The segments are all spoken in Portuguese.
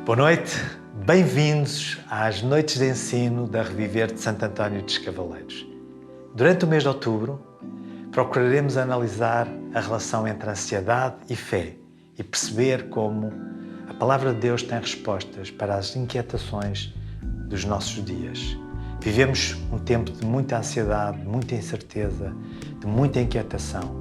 Boa noite, bem-vindos às noites de ensino da Reviver de Santo António dos Cavaleiros. Durante o mês de outubro, procuraremos analisar a relação entre ansiedade e fé e perceber como a Palavra de Deus tem respostas para as inquietações dos nossos dias. Vivemos um tempo de muita ansiedade, de muita incerteza, de muita inquietação,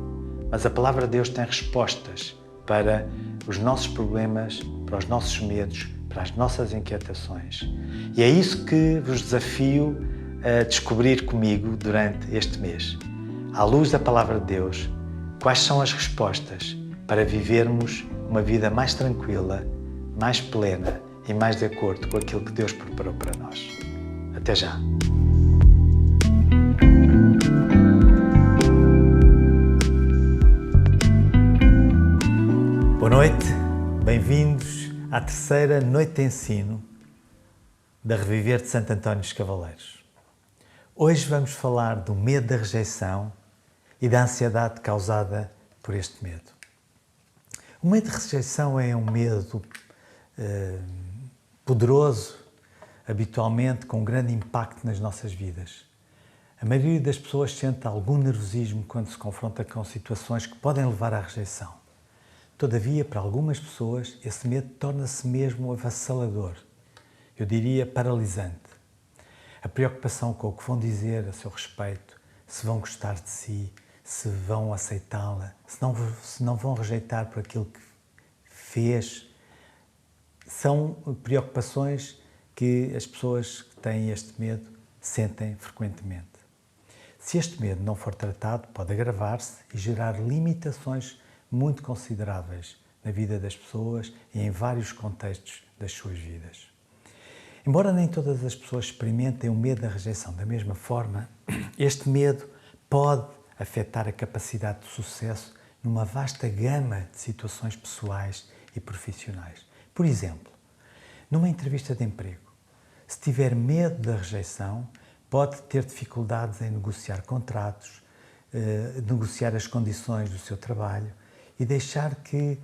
mas a Palavra de Deus tem respostas para os nossos problemas, para os nossos medos, para as nossas inquietações. E é isso que vos desafio a descobrir comigo durante este mês. À luz da Palavra de Deus, quais são as respostas para vivermos uma vida mais tranquila, mais plena e mais de acordo com aquilo que Deus preparou para nós. Até já! Boa noite, bem-vindos à terceira noite de ensino da Reviver de Santo António dos Cavaleiros. Hoje vamos falar do medo da rejeição e da ansiedade causada por este medo. O medo de rejeição é um medo poderoso, habitualmente com um grande impacto nas nossas vidas. A maioria das pessoas sente algum nervosismo quando se confronta com situações que podem levar à rejeição. Todavia, para algumas pessoas, esse medo torna-se mesmo avassalador. Eu diria paralisante. A preocupação com o que vão dizer a seu respeito, se vão gostar de si, se vão aceitá-la, se não vão rejeitar por aquilo que fez, são preocupações que as pessoas que têm este medo sentem frequentemente. Se este medo não for tratado, pode agravar-se e gerar limitações muito consideráveis na vida das pessoas e em vários contextos das suas vidas. Embora nem todas as pessoas experimentem o medo da rejeição da mesma forma, este medo pode afetar a capacidade de sucesso numa vasta gama de situações pessoais e profissionais. Por exemplo, numa entrevista de emprego, se tiver medo da rejeição, pode ter dificuldades em negociar contratos, negociar as condições do seu trabalho e deixar que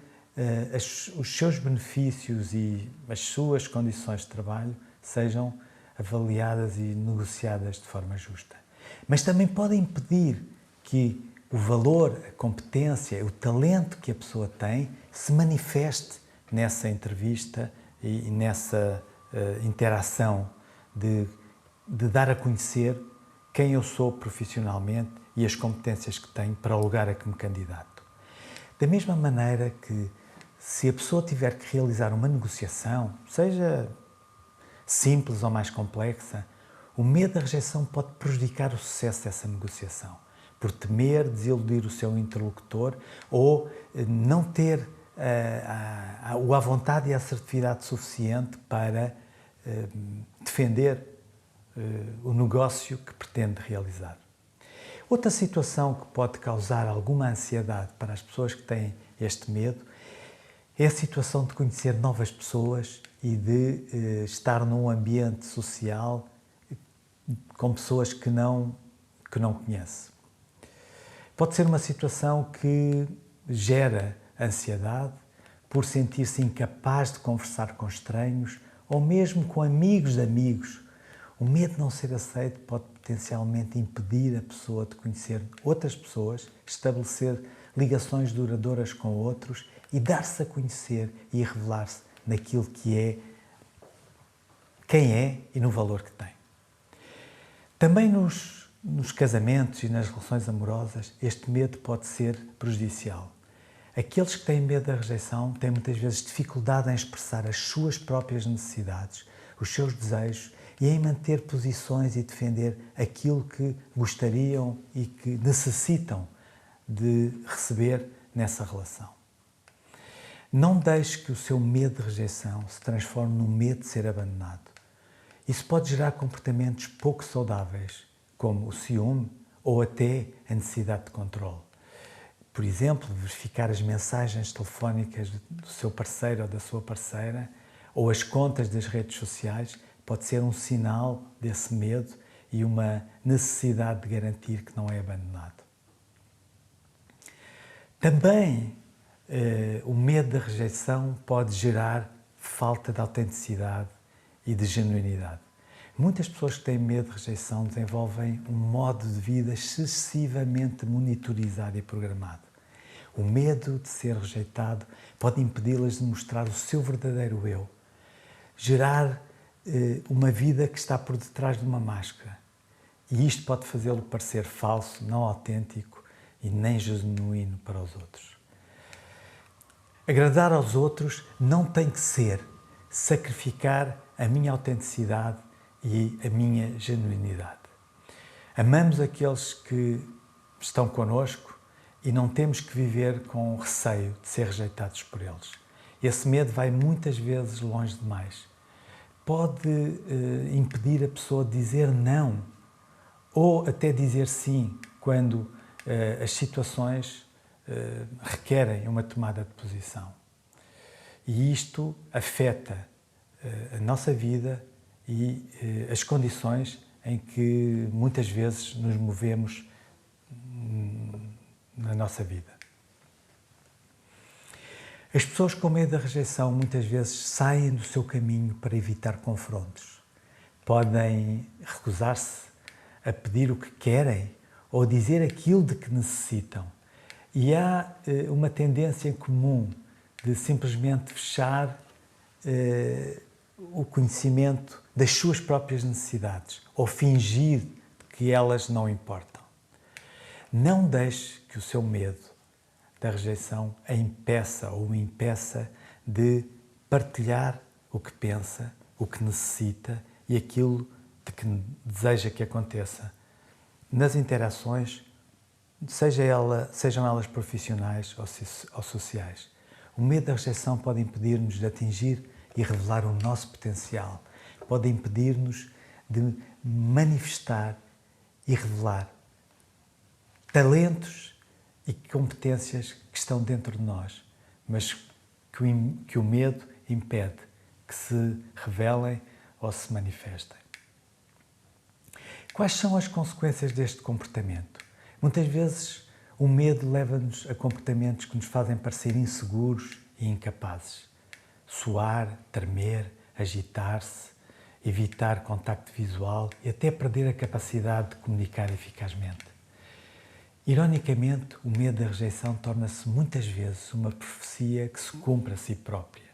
os seus benefícios e as suas condições de trabalho sejam avaliadas e negociadas de forma justa. Mas também pode impedir que o valor, a competência, o talento que a pessoa tem se manifeste nessa entrevista e nessa interação de dar a conhecer quem eu sou profissionalmente e as competências que tenho para o lugar a que me candidato. Da mesma maneira que, se a pessoa tiver que realizar uma negociação, seja simples ou mais complexa, o medo da rejeição pode prejudicar o sucesso dessa negociação, por temer desiludir o seu interlocutor ou não ter a vontade e a assertividade suficiente para defender o negócio que pretende realizar. Outra situação que pode causar alguma ansiedade para as pessoas que têm este medo é a situação de conhecer novas pessoas e de estar num ambiente social com pessoas que não conhece. Pode ser uma situação que gera ansiedade por sentir-se incapaz de conversar com estranhos ou mesmo com amigos de amigos. O medo de não ser aceito pode potencialmente impedir a pessoa de conhecer outras pessoas, estabelecer ligações duradouras com outros e dar-se a conhecer e revelar-se naquilo que é, quem é e no valor que tem. Também nos casamentos e nas relações amorosas, este medo pode ser prejudicial. Aqueles que têm medo da rejeição têm muitas vezes dificuldade em expressar as suas próprias necessidades, os seus desejos e em manter posições e defender aquilo que gostariam e que necessitam de receber nessa relação. Não deixe que o seu medo de rejeição se transforme num medo de ser abandonado. Isso pode gerar comportamentos pouco saudáveis, como o ciúme ou até a necessidade de controle. Por exemplo, verificar as mensagens telefónicas do seu parceiro ou da sua parceira ou as contas das redes sociais pode ser um sinal desse medo e uma necessidade de garantir que não é abandonado. Também o medo da rejeição pode gerar falta de autenticidade e de genuinidade. Muitas pessoas que têm medo de rejeição desenvolvem um modo de vida excessivamente monitorizado e programado. O medo de ser rejeitado pode impedi-las de mostrar o seu verdadeiro eu, gerar uma vida que está por detrás de uma máscara. E isto pode fazê-lo parecer falso, não autêntico e nem genuíno para os outros. Agradar aos outros não tem que ser sacrificar a minha autenticidade e a minha genuinidade. Amamos aqueles que estão connosco e não temos que viver com receio de ser rejeitados por eles. Esse medo vai muitas vezes longe demais. Pode impedir a pessoa de dizer não ou até dizer sim quando as situações requerem uma tomada de posição. E isto afeta a nossa vida e as condições em que muitas vezes nos movemos na nossa vida. As pessoas com medo da rejeição muitas vezes saem do seu caminho para evitar confrontos. Podem recusar-se a pedir o que querem ou dizer aquilo de que necessitam. E há uma tendência comum de simplesmente fechar o conhecimento das suas próprias necessidades ou fingir que elas não importam. Não deixe que o seu medo da rejeição a impeça ou o impeça de partilhar o que pensa, o que necessita e aquilo de que deseja que aconteça nas interações, sejam elas profissionais ou sociais. O medo da rejeição pode impedir-nos de atingir e revelar o nosso potencial, pode impedir-nos de manifestar e revelar talentos e competências que estão dentro de nós, mas que o medo impede que se revelem ou se manifestem. Quais são as consequências deste comportamento? Muitas vezes o medo leva-nos a comportamentos que nos fazem parecer inseguros e incapazes. Suar, tremer, agitar-se, evitar contacto visual e até perder a capacidade de comunicar eficazmente. Ironicamente, o medo da rejeição torna-se muitas vezes uma profecia que se cumpre a si própria.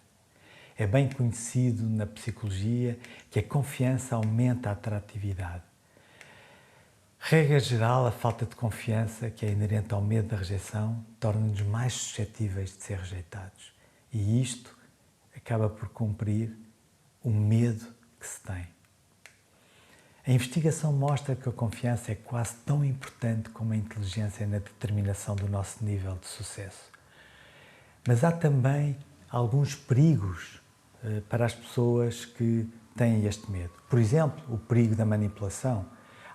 É bem conhecido na psicologia que a confiança aumenta a atratividade. Regra geral, a falta de confiança, que é inerente ao medo da rejeição, torna-nos mais suscetíveis de ser rejeitados. E isto acaba por cumprir o medo que se tem. A investigação mostra que a confiança é quase tão importante como a inteligência na determinação do nosso nível de sucesso. Mas há também alguns perigos para as pessoas que têm este medo. Por exemplo, o perigo da manipulação.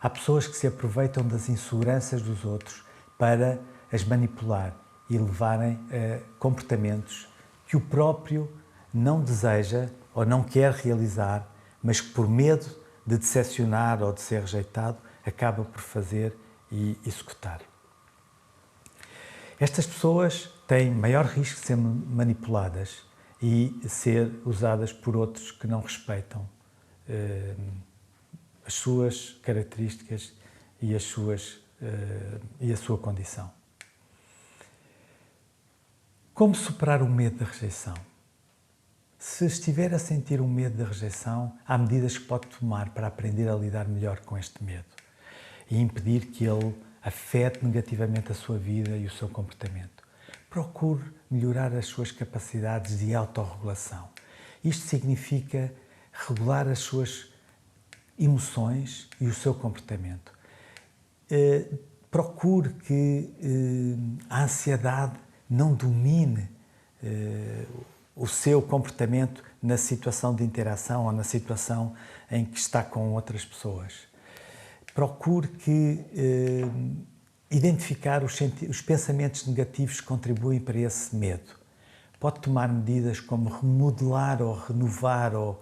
Há pessoas que se aproveitam das inseguranças dos outros para as manipular e levarem a comportamentos que o próprio não deseja ou não quer realizar, mas que por medo de decepcionar ou de ser rejeitado, acaba por fazer e executar. Estas pessoas têm maior risco de ser manipuladas e ser usadas por outros que não respeitam as suas características e a sua condição. Como superar o medo da rejeição? Se estiver a sentir um medo da rejeição, há medidas que pode tomar para aprender a lidar melhor com este medo e impedir que ele afete negativamente a sua vida e o seu comportamento. Procure melhorar as suas capacidades de autorregulação. Isto significa regular as suas emoções e o seu comportamento. Procure que a ansiedade não domine o seu comportamento na situação de interação ou na situação em que está com outras pessoas. Procure identificar os pensamentos negativos que contribuem para esse medo. Pode tomar medidas como remodelar ou renovar ou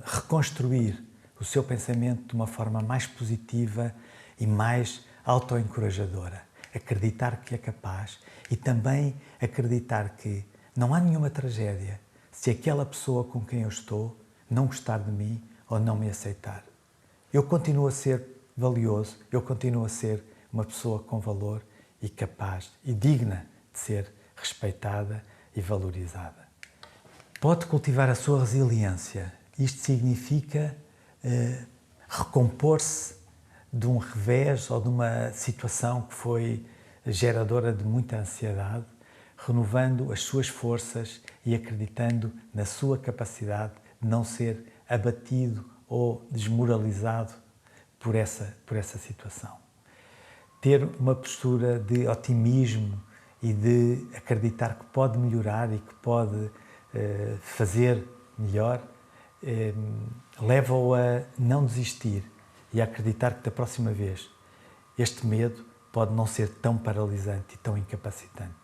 reconstruir o seu pensamento de uma forma mais positiva e mais autoencorajadora. Acreditar que é capaz e também acreditar que não há nenhuma tragédia se aquela pessoa com quem eu estou não gostar de mim ou não me aceitar. Eu continuo a ser valioso, eu continuo a ser uma pessoa com valor e capaz e digna de ser respeitada e valorizada. Pode cultivar a sua resiliência. Isto significa recompor-se de um revés ou de uma situação que foi geradora de muita ansiedade, renovando as suas forças e acreditando na sua capacidade de não ser abatido ou desmoralizado por essa situação. Ter uma postura de otimismo e de acreditar que pode melhorar e que pode fazer melhor, leva-o a não desistir e a acreditar que da próxima vez este medo pode não ser tão paralisante e tão incapacitante.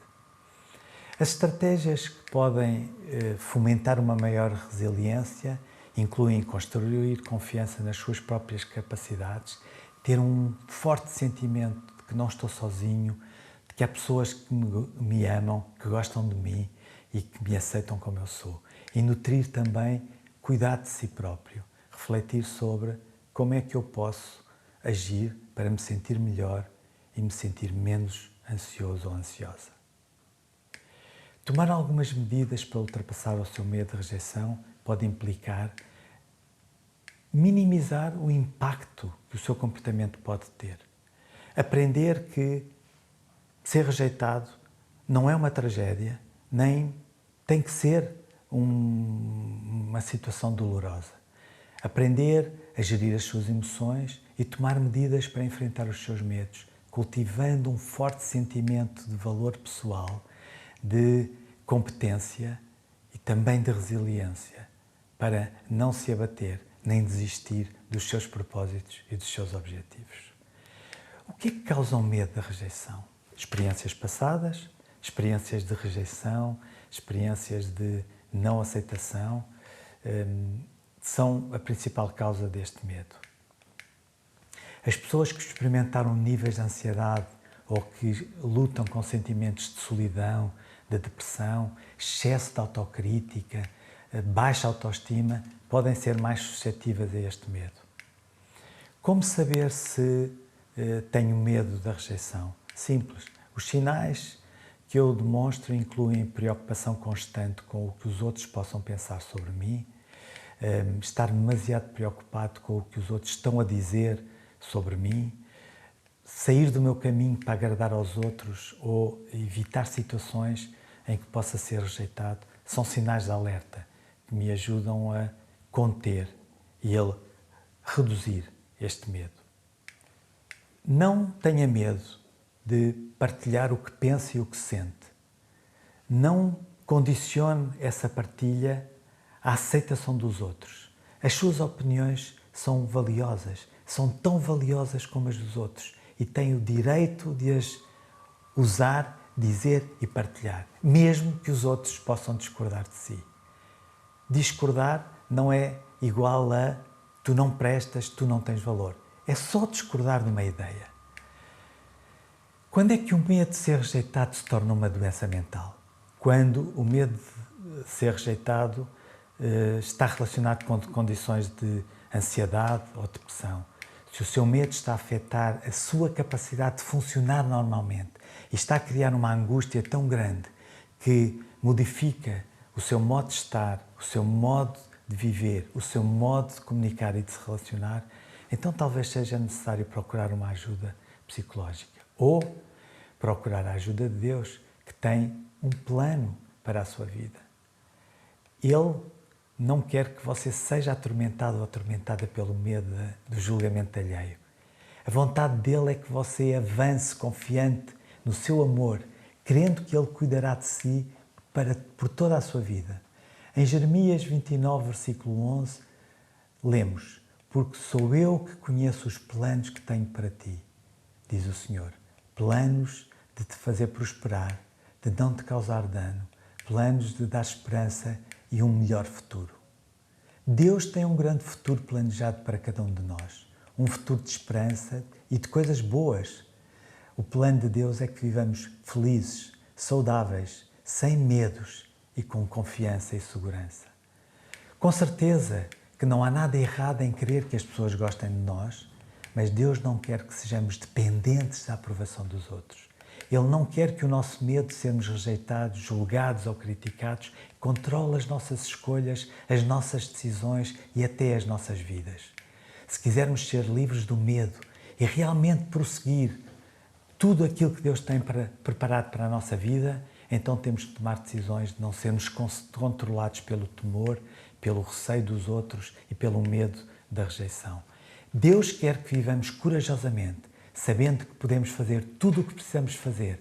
As estratégias que podem fomentar uma maior resiliência incluem construir confiança nas suas próprias capacidades, ter um forte sentimento de que não estou sozinho, de que há pessoas que me amam, que gostam de mim e que me aceitam como eu sou. E nutrir também cuidar de si próprio, refletir sobre como é que eu posso agir para me sentir melhor e me sentir menos ansioso ou ansiosa. Tomar algumas medidas para ultrapassar o seu medo de rejeição pode implicar minimizar o impacto que o seu comportamento pode ter. Aprender que ser rejeitado não é uma tragédia, nem tem que ser uma situação dolorosa. Aprender a gerir as suas emoções e tomar medidas para enfrentar os seus medos, cultivando um forte sentimento de valor pessoal, de competência e também de resiliência, para não se abater nem desistir dos seus propósitos e dos seus objetivos. O que é que causa o medo da rejeição? Experiências passadas, experiências de rejeição, experiências de não aceitação, são a principal causa deste medo. As pessoas que experimentaram níveis de ansiedade ou que lutam com sentimentos de solidão, de depressão, excesso de autocrítica, baixa autoestima, podem ser mais suscetíveis a este medo. Como saber se tenho medo da rejeição? Simples. Os sinais que eu demonstro incluem preocupação constante com o que os outros possam pensar sobre mim, estar demasiado preocupado com o que os outros estão a dizer sobre mim, sair do meu caminho para agradar aos outros ou evitar situações em que possa ser rejeitado, são sinais de alerta que me ajudam a conter e a reduzir este medo. Não tenha medo de partilhar o que pensa e o que sente. Não condicione essa partilha à aceitação dos outros. As suas opiniões são valiosas, são tão valiosas como as dos outros e tem o direito de as usar, dizer e partilhar, mesmo que os outros possam discordar de si. Discordar não é igual a tu não prestas, tu não tens valor. É só discordar de uma ideia. Quando é que o medo de ser rejeitado se torna uma doença mental? Quando o medo de ser rejeitado está relacionado com condições de ansiedade ou depressão. Se o seu medo está a afetar a sua capacidade de funcionar normalmente e está a criar uma angústia tão grande que modifica o seu modo de estar, o seu modo de viver, o seu modo de comunicar e de se relacionar, então talvez seja necessário procurar uma ajuda psicológica ou procurar a ajuda de Deus, que tem um plano para a sua vida. Ele não quer que você seja atormentado ou atormentada pelo medo do julgamento alheio. A vontade dele é que você avance confiante no seu amor, crendo que ele cuidará de si por toda a sua vida. Em Jeremias 29, versículo 11, lemos: porque sou eu que conheço os planos que tenho para ti, diz o Senhor, planos de te fazer prosperar, de não te causar dano, planos de dar esperança e um melhor futuro. Deus tem um grande futuro planejado para cada um de nós, um futuro de esperança e de coisas boas. O plano de Deus é que vivamos felizes, saudáveis, sem medos e com confiança e segurança. Com certeza que não há nada errado em querer que as pessoas gostem de nós, mas Deus não quer que sejamos dependentes da aprovação dos outros. Ele não quer que o nosso medo de sermos rejeitados, julgados ou criticados controle as nossas escolhas, as nossas decisões e até as nossas vidas. Se quisermos ser livres do medo e realmente prosseguir tudo aquilo que Deus tem preparado para a nossa vida, então temos que tomar decisões de não sermos controlados pelo temor, pelo receio dos outros e pelo medo da rejeição. Deus quer que vivamos corajosamente, sabendo que podemos fazer tudo o que precisamos fazer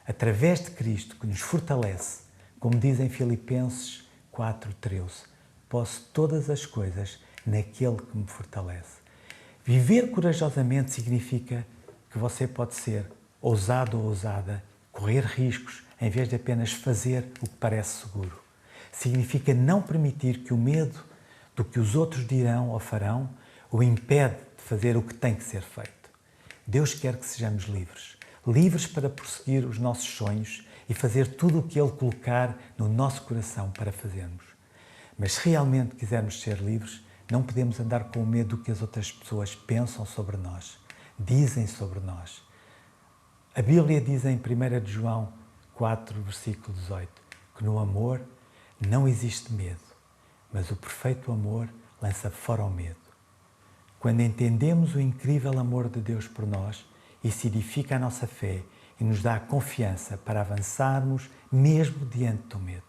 através de Cristo, que nos fortalece. Como diz em Filipenses 4:13, posso todas as coisas naquele que me fortalece. Viver corajosamente significa que você pode ser ousado ou ousada, correr riscos, em vez de apenas fazer o que parece seguro. Significa não permitir que o medo do que os outros dirão ou farão o impede de fazer o que tem que ser feito. Deus quer que sejamos livres. Livres para prosseguir os nossos sonhos e fazer tudo o que Ele colocar no nosso coração para fazermos. Mas se realmente quisermos ser livres, não podemos andar com o medo do que as outras pessoas pensam sobre nós, dizem sobre nós. A Bíblia diz em 1 João 4, versículo 18, que no amor não existe medo, mas o perfeito amor lança fora o medo. Quando entendemos o incrível amor de Deus por nós, isso edifica a nossa fé e nos dá a confiança para avançarmos mesmo diante do medo.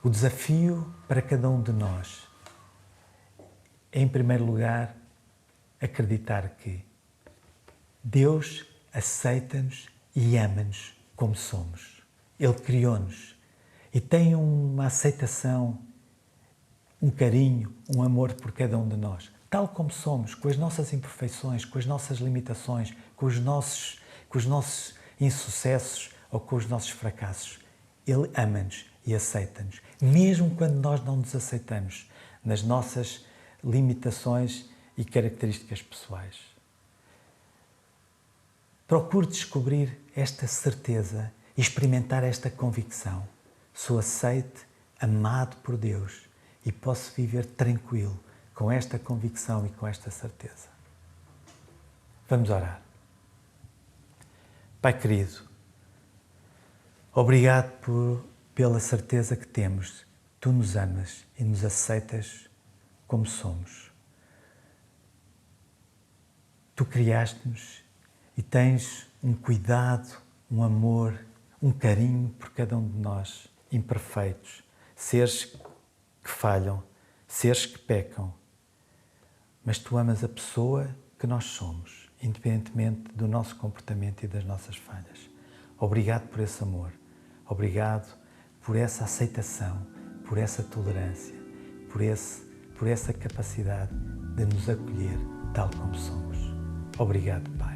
O desafio para cada um de nós é, em primeiro lugar, acreditar que Deus aceita-nos e ama-nos como somos. Ele criou-nos e tem uma aceitação, um carinho, um amor por cada um de nós, tal como somos, com as nossas imperfeições, com as nossas limitações, com os nossos insucessos ou com os nossos fracassos. Ele ama-nos e aceita-nos, mesmo quando nós não nos aceitamos nas nossas limitações e características pessoais. Procure descobrir esta certeza e experimentar esta convicção. Sou aceite, amado por Deus e posso viver tranquilo com esta convicção e com esta certeza. Vamos orar. Pai querido, obrigado pela certeza que temos. Tu nos amas e nos aceitas como somos. Tu criaste-nos e tens um cuidado, um amor, um carinho por cada um de nós, imperfeitos, seres que falham, seres que pecam. Mas tu amas a pessoa que nós somos, independentemente do nosso comportamento e das nossas falhas. Obrigado por esse amor. Obrigado por essa aceitação, por essa tolerância, por essa capacidade de nos acolher tal como somos. Obrigado, Pai.